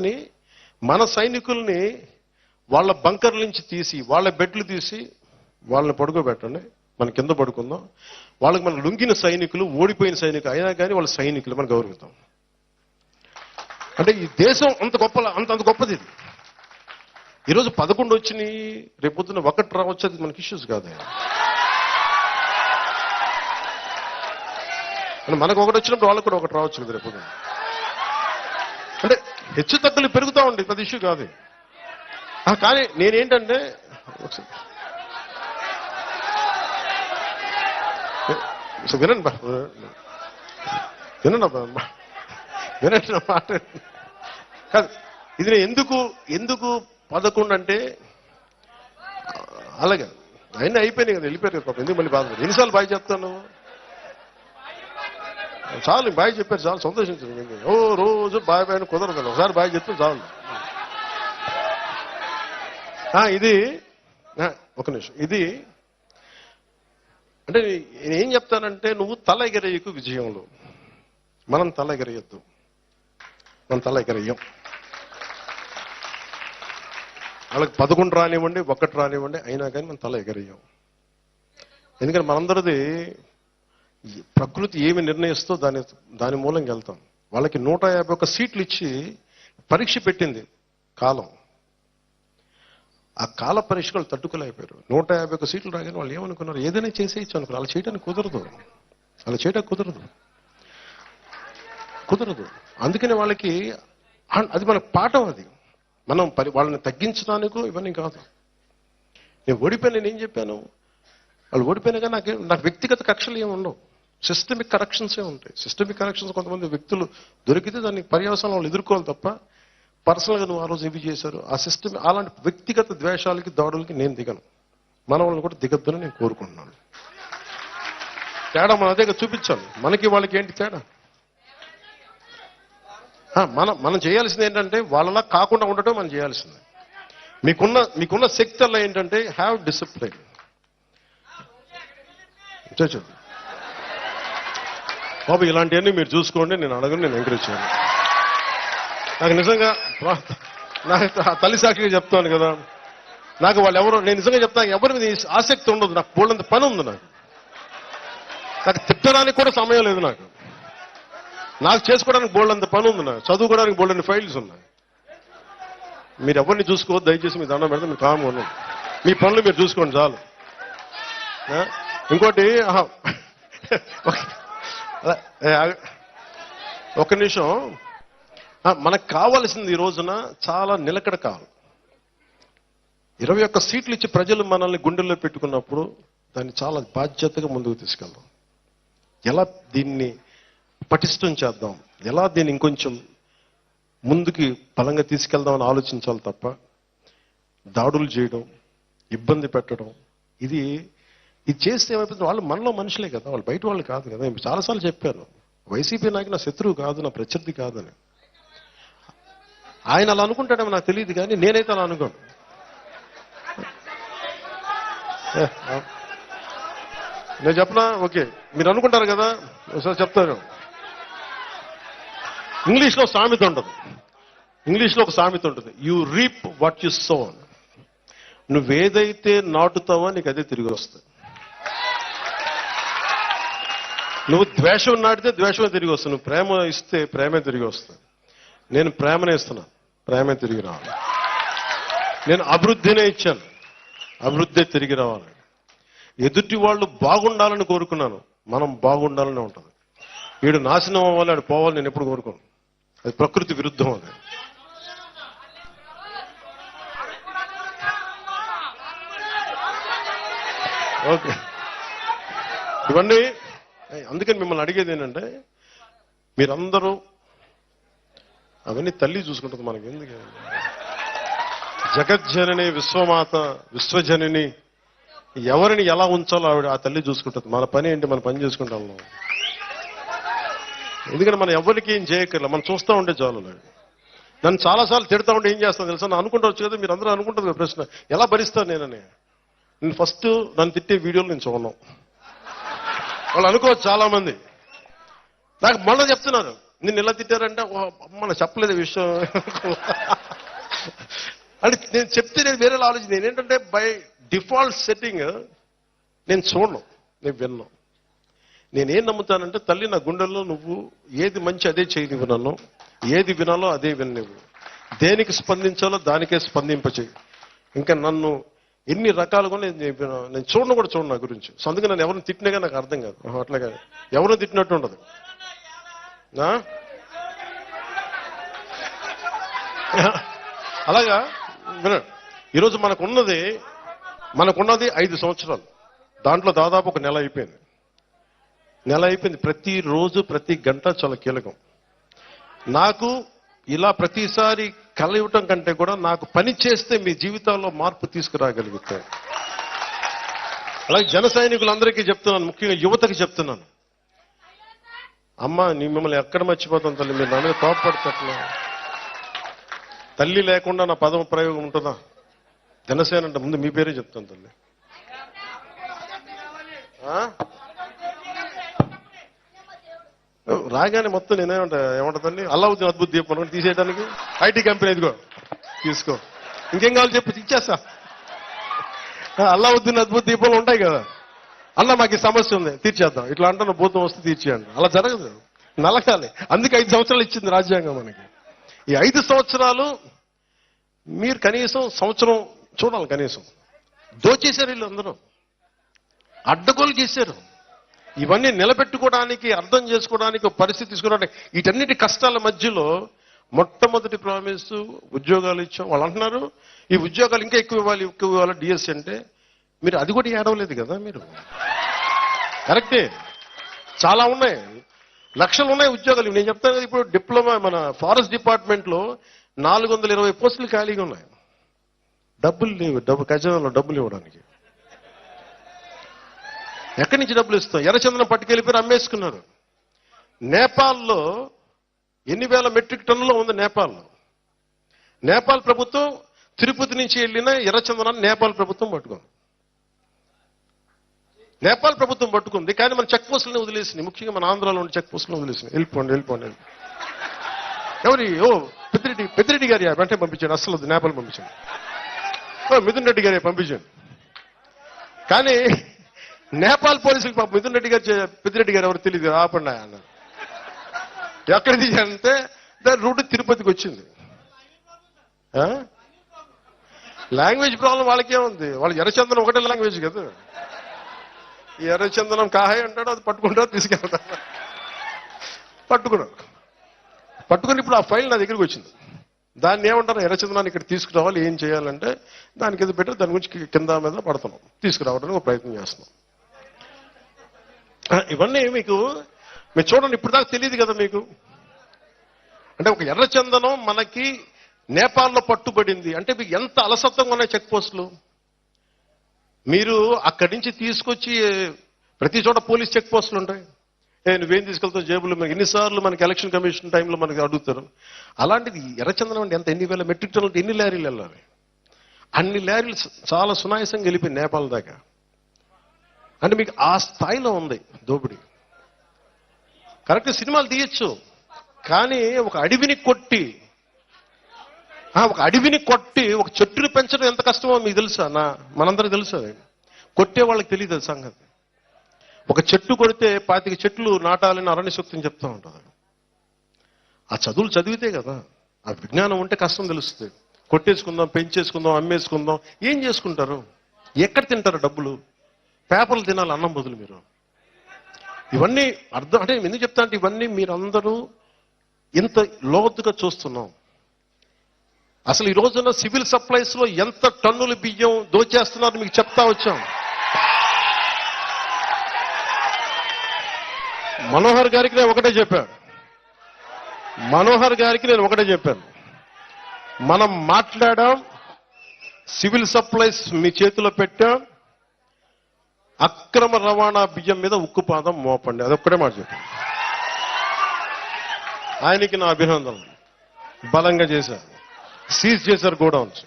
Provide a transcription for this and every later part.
వాళ్ళందరినీ మన సైనికుల్ని వాళ్ళ బంకర్ల నుంచి తీసి వాళ్ళ బెడ్లు తీసి వాళ్ళని పడుకోబెట్టండి, మన కింద పడుకుందాం. వాళ్ళకి మన లొంగిన సైనికులు, ఓడిపోయిన సైనికులు అయినా కానీ వాళ్ళ సైనికులు మనం గౌరవిద్దాం. అంటే ఈ దేశం అంత గొప్పది. ఇది ఈరోజు 11 వచ్చినాయి, రేపొద్దున 1 రావచ్చు, అది మనకి ఇష్యూస్ కాదు. మనకు 1 వచ్చినప్పుడు వాళ్ళకు కూడా 1 రావచ్చు కదా రేపొద్దున. అంటే హెచ్చు తగ్గులు పెరుగుతూ ఉండే పెద్ద ఇష్యూ కాదు. కానీ నేనేంటంటే వినండి వినండి నా మాట కాదు. ఇది నేను ఎందుకు 11 అంటే అలాగే అయినా అయిపోయినాయి కదా, వెళ్ళిపోయారు కదా పాపం, ఎందుకు మళ్ళీ బాధపడి ఎన్నిసార్లు బాయ్ చెప్తాను? చాలు బాయ్ చెప్పారు, చాలు సంతోషించండి. ఓ రోజు బాయ్ బాయ్ కుదరదు, ఒకసారి బాయ్ చెప్తే చాలు. ఇది ఒక నిమిషం. ఇది అంటే నేనేం చెప్తానంటే, నువ్వు తల ఎగరేయకు విజయంలో. మనం తల ఎగరేయద్దు, మనం తల ఎగరేయం. వాళ్ళకి 11 రానివ్వండి, 1 రానివ్వండి, అయినా కానీ మనం తల ఎగరేయం. ఎందుకంటే మనందరిది ప్రకృతి ఏమి నిర్ణయిస్తో దాని మూలంగా వెళ్తాం. వాళ్ళకి 151 సీట్లు ఇచ్చి పరీక్ష పెట్టింది కాలం. ఆ కాల పరీక్షలు తట్టుకోలేకపోయారు. 151 సీట్లు రాగానే వాళ్ళు ఏమనుకున్నారు, ఏదైనా చేసేయచ్చు అనుకున్నారు. అలా చేయడానికి కుదరదు. అందుకనే వాళ్ళకి అది మన పాఠం. అది మనం వాళ్ళని తగ్గించడానికో ఇవన్నీ కాదు. నేను ఓడిపోయినా, నేనేం చెప్పాను, వాళ్ళు ఓడిపోయినా కానీ నాకు వ్యక్తిగత కక్షలు ఏమి ఉండవు. సిస్టమిక్ కరెక్షన్సే ఉంటాయి. సిస్టమిక్ కరెక్షన్స్ కొంతమంది వ్యక్తులు దొరికితే దానికి పర్యవసానం వాళ్ళు ఎదుర్కోవాలి తప్ప, పర్సనల్గా నువ్వు ఆ రోజు ఏవి చేశారు ఆ సిస్టమ్, అలాంటి వ్యక్తిగత ద్వేషాలకి, దాడులకి నేను దిగను. మన వాళ్ళని కూడా దిగద్దని నేను కోరుకుంటున్నాను. తేడా మన అదే చూపించాలి. మనకి వాళ్ళకి ఏంటి తేడా? మనం చేయాల్సింది ఏంటంటే వాళ్ళలా కాకుండా ఉండటం మనం చేయాల్సింది. మీకున్న శక్తి అలా ఏంటంటే హ్యావ్ డిసిప్లైన్. చూడండి బాబు, ఇలాంటివన్నీ మీరు చూసుకోండి, నేను అడగను, నేను ఎంకరేజ్ చేయను. నాకు నిజంగా నాకు తల్లి సాక్షిగా చెప్తాను కదా, నాకు వాళ్ళు ఎవరో, నేను నిజంగా చెప్తాను, ఎవరి మీద ఆసక్తి ఉండదు. నాకు బోల్డంత పని ఉంది. నాకు తిట్టడానికి కూడా సమయం లేదు. నాకు చేసుకోవడానికి బోల్డంత పని ఉంది. నాకు చదువుకోవడానికి బోల్డన్ని ఫైల్స్ ఉన్నాయి. మీరు ఎవరిని చూసుకోవద్దు దయచేసి. మీ దండం పెడితే మీరు కామ్గా ఉన్నాను. మీ పనులు మీరు చూసుకోండి చాలు. ఇంకోటి ఒక నిమిషం, మనకు కావాల్సింది ఈ రోజున చాలా నిలకడ కావాలి. 21 సీట్లు ఇచ్చి ప్రజలు మనల్ని గుండెల్లో పెట్టుకున్నప్పుడు దాన్ని చాలా బాధ్యతగా ముందుకు తీసుకెళ్దాం. ఎలా దీన్ని పటిష్టం చేద్దాం, ఎలా దీన్ని ఇంకొంచెం ముందుకి బలంగా తీసుకెళ్దామని ఆలోచించాలి తప్ప దాడులు చేయడం, ఇబ్బంది పెట్టడం, ఇది చేస్తే ఏమైపోతుంది, వాళ్ళు మనలో మనుషులే కదా, వాళ్ళు బయట వాళ్ళు కాదు కదా. నేను చాలాసార్లు చెప్పాను, వైసీపీ నాయకు నా శత్రువు కాదు, నా ప్రత్యర్థి కాదని. ఆయన అలా అనుకుంటాడేమో నాకు తెలియదు, కానీ నేనైతే అలా అనుకోను. నేను చెప్పనా? ఓకే, మీరు అనుకుంటారు కదా, ఒకసారి చెప్తాను. ఇంగ్లీష్లో ఒక సామెత ఉంటుంది, you reap what you sow. నువ్వేదైతే నాటుతావో నీకు అదే తిరిగి వస్తుంది. నువ్వు ద్వేషం నాటితే ద్వేషమే తిరిగి వస్తుంది. నువ్వు ప్రేమ ఇస్తే ప్రేమే తిరిగి వస్తుంది. నేను ప్రేమనే ఇస్తున్నా, ప్రేమే తిరిగి రావాలి. నేను అభివృద్ధినే ఇచ్చాను, అభివృద్ధి తిరిగి రావాలి. ఎదుటి వాళ్ళు బాగుండాలని కోరుకున్నాను, మనం బాగుండాలని ఉంటుంది. వీడు నాశనం అవ్వాలి, ఆడు పోవాలి నేను ఎప్పుడు కోరుకోను. అది ప్రకృతి విరుద్ధం. అది ఓకే. ఇవన్నీ అందుకని మిమ్మల్ని అడిగేది ఏంటంటే, మీరందరూ అవన్నీ తల్లి చూసుకుంటుంది, మనకి ఎందుకు? జగజ్జనని, విశ్వమాత, విశ్వజనని, ఎవరిని ఎలా ఉంచాలో ఆవిడ ఆ తల్లి చూసుకుంటుంది. మన పని ఏంటి, మన పని చేసుకుంటాం. ఎందుకంటే మనం ఎవరికి ఏం చేయక్కర్లే, మనం చూస్తూ ఉంటే చాలు. నన్ను చాలాసార్లు తిడతా ఉంటే ఏం చేస్తాను తెలుసా? నేను అనుకుంటావచ్చు కదా, మీరు అందరూ అనుకుంటుంది కదా ప్రశ్న, ఎలా భరిస్తాను నేను ఫస్ట్ నన్ను తిట్టే వీడియోలు నేను చూడను. వాళ్ళు అనుకోవచ్చు చాలా మంది. నాకు మళ్ళీ చెప్తున్నారు, నిన్ను ఎలా తిట్టారంటే అమ్మ చెప్పలేదు విషయం అంటే నేను చెప్తే నేను వేరే ఆలోచన. నేనేంటంటే బై డిఫాల్ట్ సెట్టింగ్ నేను చూడను, నేను విన్నాను. నేనేం నమ్ముతానంటే తల్లి నా గుండెల్లో నువ్వు ఏది మంచి అదే చేయనివ్వు, నన్ను ఏది వినాలో అదే విననివ్వు, దేనికి స్పందించాలో దానికే స్పందింపచేయి. ఇంకా నన్ను ఎన్ని రకాలుగా నేను చూడను కూడా చూడను నా గురించి. సో అందుకే నన్ను ఎవరిని తిట్టినాగా నాకు అర్థం కాదు. అట్లాగా ఎవరు తిట్టినట్టు ఉండదు. అలాగా ఈరోజు మనకున్నది 5 సంవత్సరాలు. దాంట్లో దాదాపు ఒక నెల అయిపోయింది. ప్రతిరోజు ప్రతి గంట చాలా కీలకం. నాకు ఇలా ప్రతిసారి కలవటం కంటే కూడా నాకు పని చేస్తే మీ జీవితాల్లో మార్పు తీసుకురాగలుగుతాయి. అలాగే జన సైనికులందరికీ చెప్తున్నాను, ముఖ్యంగా యువతకి చెప్తున్నాను, అమ్మ మిమ్మల్ని ఎక్కడ మర్చిపోతాం తల్లి, మీరు నా మీద కోపపడతట్లా. తల్లి లేకుండా నా పదం ప్రయోగం ఉంటుందా? జనసేన అంటే ముందు మీ పేరే చెప్తాను తల్లి. రాగానే మొత్తం ఏమంటా తల్లి, అల్లావుద్దీన్ అద్భుత దీపం తీసేయడానికి ఐటీ కంపెనీ ఇదిగో తీసుకో, ఇంకేం కావాలి చెప్పి ఇచ్చేస్తా. అల్లావుద్దీన్ అద్భుత దీపాలు ఉంటాయి కదా, అన్న మాకు ఈ సమస్య ఉంది తీర్చేద్దాం, ఇట్లా అంటున్న భూతం వస్తే తీర్చేయండి. అలా జరగదు, నలగాలి. అందుకే 5 సంవత్సరాలు ఇచ్చింది రాజ్యాంగం మనకి. ఈ 5 సంవత్సరాలు మీరు కనీసం సంవత్సరం చూడాలి. కనీసం దోచేశారు వీళ్ళు, అందరూ అడ్డగోలు చేశారు. ఇవన్నీ నిలబెట్టుకోవడానికి, అర్థం చేసుకోవడానికి, పరిస్థితి తీసుకోవడానికి, వీటన్నిటి కష్టాల మధ్యలో మొట్టమొదటి ప్రామిస్ ఉద్యోగాలు ఇచ్చాం. వాళ్ళు అంటున్నారు ఈ ఉద్యోగాలు ఇంకా ఎక్కువ ఇవ్వాలి డిఎస్సి అంటే. మీరు అది కూడా ఏడవలేదు కదా మీరు. కరెక్టే, చాలా ఉన్నాయి, లక్షలు ఉన్నాయి ఉద్యోగాలు. నేను చెప్తాను కదా, ఇప్పుడు డిప్లొమా మన ఫారెస్ట్ డిపార్ట్మెంట్లో 420 పోస్టులు ఖాళీగా ఉన్నాయి. డబ్బులు లేవు, ఖజానాలో డబ్బులు ఇవ్వడానికి. ఎక్కడి నుంచి డబ్బులు ఇస్తాం? ఎర్రచందనం పట్టుకెళ్ళిపోయి అమ్మేసుకున్నారు. నేపాల్లో ఎన్ని వేల మెట్రిక్ టన్నులో ఉంది నేపాల్లో. నేపాల్ ప్రభుత్వం తిరుపతి నుంచి వెళ్ళిన ఎర్రచందనాన్ని నేపాల్ ప్రభుత్వం పట్టుకుంది. కానీ మన చెక్ పోస్టులను వదిలేసింది. ముఖ్యంగా మన ఆంధ్రాలో ఉన్న చెక్ పోస్టులను వదిలేసింది. వెళ్ళిపోండి. పెద్దిరెడ్డి గారి వెంటనే పంపించాను. అసలు నేపాల్ పంపించాను. మిథున్ రెడ్డి గారి పంపించాను. కానీ నేపాల్ పోలీసులకు పాప పెద్దిరెడ్డి గారు ఎవరు తెలియదు, ఆపండి అన్నారు. ఎక్కడ తీయాలంటే దాని రూట్ తిరుపతికి వచ్చింది. లాంగ్వేజ్ ప్రాబ్లం వాళ్ళకేముంది? వాళ్ళకి ఎర్రచందనం ఒకటే లాంగ్వేజ్ కదా. ఈ ఎర్రచందనం కాహాయ్ అంటాడు, అది పట్టుకుంటాడు, తీసుకెళ్తాడు. పట్టుకుని ఇప్పుడు ఆ ఫైల్ నా దగ్గరికి వచ్చింది. దాన్ని ఏమంటారు, ఎర్రచందనాన్ని ఇక్కడ తీసుకురావాలి, ఏం చేయాలంటే దానికి ఏదో పెట్టి దాని గురించి కింద మీద పడుతున్నాం, తీసుకురావడానికి ఒక ప్రయత్నం చేస్తున్నాం. ఇవన్నీ మీరు చూడండి, ఇప్పుడు దాకా తెలియదు కదా మీకు. అంటే ఒక ఎర్రచందనం మనకి నేపాల్లో పట్టుబడింది అంటే మీకు ఎంత అలసత్వంగా ఉన్నాయి చెక్ పోస్టులు. మీరు అక్కడి నుంచి తీసుకొచ్చి ప్రతి చోట పోలీస్ చెక్ పోస్టులు ఉంటాయి. నువ్వేం తీసుకెళ్తావు జేబులు, మనకి ఎన్నిసార్లు మనకి ఎలక్షన్ కమిషన్ టైంలో మనకి అడుగుతారు. అలాంటిది ఎర్రచందనం అంటే ఎన్ని వేల మెట్రిక్ టన్నులు, ఎన్ని లారీలు వెళ్ళాలి? అన్ని లారీలు చాలా సునాయాసంగా వెళ్ళిపోయి నేపాల్ దాకా. అంటే మీకు ఆ స్థాయిలో ఉంది దోపిడీ. కరెక్ట్, సినిమాలు తీయచ్చు, కానీ ఒక అడవిని కొట్టి ఒక చెట్టుని పెంచడం ఎంత కష్టమో మీకు తెలుసా? మనందరికీ తెలుసు. అది కొట్టే వాళ్ళకి తెలియదు అది సంగతి. ఒక చెట్టు కొడితే 25 చెట్లు నాటాలని అరణ్య సూక్తిని చెప్తూ ఉంటుంది. ఆ చదువులు చదివితే కదా, ఆ విజ్ఞానం ఉంటే కష్టం తెలుస్తుంది. కొట్టేసుకుందాం, పెంచేసుకుందాం, అమ్మేసుకుందాం, ఏం చేసుకుంటారు? ఎక్కడ తింటారు డబ్బులు? పేపర్లు తినాలి అన్నం బదులు. మీరు ఇవన్నీ అర్థం అంటే ఎందుకు చెప్తా అంటే ఇవన్నీ మీరందరూ ఇంత లోతుగా చూస్తున్నాం. అసలు ఈ రోజున సివిల్ సప్లైస్ లో ఎంత టన్నుల బియ్యం దోచేస్తున్నారు మీకు చెప్తా వచ్చాం. మనోహర్ గారికి నేను ఒకటే చెప్పాను. మనం మాట్లాడాం, సివిల్ సప్లైస్ మీ చేతిలో పెట్టాం, అక్రమ రవాణా బియ్యం మీద ఉక్కుపాదం మోపండి, అదొక్కడే మాట చెప్పాను. ఆయనకి నా అభినందనలు. బలంగా చేశారు, సీజ్ చేశారు గోడౌన్స్.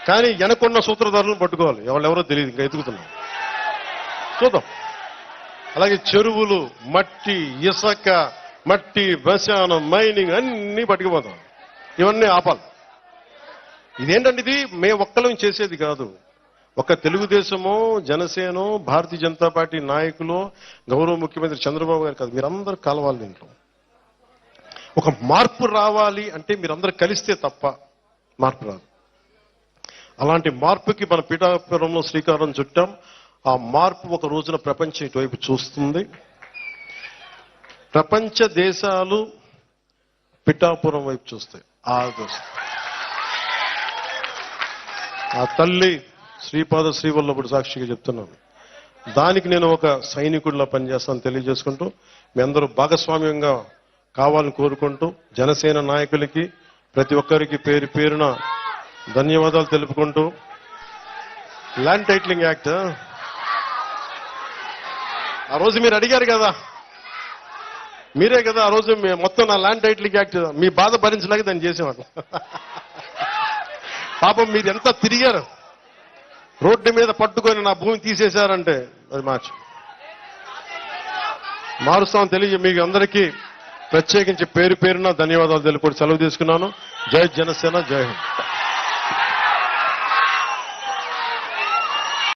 కానీ వెనకున్న సూత్రధారులను పట్టుకోవాలి, ఎవరెవరో తెలియదు, ఇంకా ఎతుకుతున్నాం, చూద్దాం. అలాగే చెరువులు, మట్టి, ఇసుక, మట్టి, శ్మశానం, మైనింగ్ అన్ని పట్టుకుపోతాం. ఇవన్నీ ఆపాలి. ఇదేంటంటే ఇది మేము ఒక్కలం చేసేది కాదు. ఒక తెలుగుదేశమో, జనసేనో, భారతీయ జనతా పార్టీ నాయకులు, గౌరవ ముఖ్యమంత్రి చంద్రబాబు గారు కాదు, మీరందరూ కలవాలి. దీంట్లో ఒక మార్పు రావాలి అంటే మీరందరూ కలిస్తే తప్ప మార్పు రాదు. అలాంటి మార్పుకి మన పిఠాపురంలో శ్రీకారం చుట్టాం. ఆ మార్పు ఒక రోజున ప్రపంచం ఇటువైపు చూస్తుంది. ప్రపంచ దేశాలు పిఠాపురం వైపు చూస్తాయి. ఆ తల్లి శ్రీపాద శ్రీవల్లభుడు సాక్షిగా చెప్తున్నాను. దానికి నేను ఒక సైనికుడిలా పనిచేస్తాను తెలియజేసుకుంటూ, మీ అందరూ భాగస్వామ్యంగా కావాలని కోరుకుంటూ, జనసేన నాయకులకి ప్రతి ఒక్కరికి పేరు పేరున ధన్యవాదాలు తెలుపుకుంటూ, ల్యాండ్ టైటిలింగ్ యాక్ట్ ఆ రోజు మీరు అడిగారు కదా, మీరే కదా ఆ రోజు మొత్తం నా ల్యాండ్ టైటిలింగ్ యాక్ట్ మీ బాధ భరించలేక దాన్ని చేసేవాడు. పాపం మీరు ఎంత తిరిగారు, రోడ్డు మీద పట్టుకొని నా భూమి తీసేశారంటే అది మారుస్తామని తెలియ మీకు అందరికీ ప్రత్యేకించి పేరు పేరున ధన్యవాదాలు తెలుపుకుంటూ సెలవు తీసుకున్నాను. జై జనసేన, జై హింద్.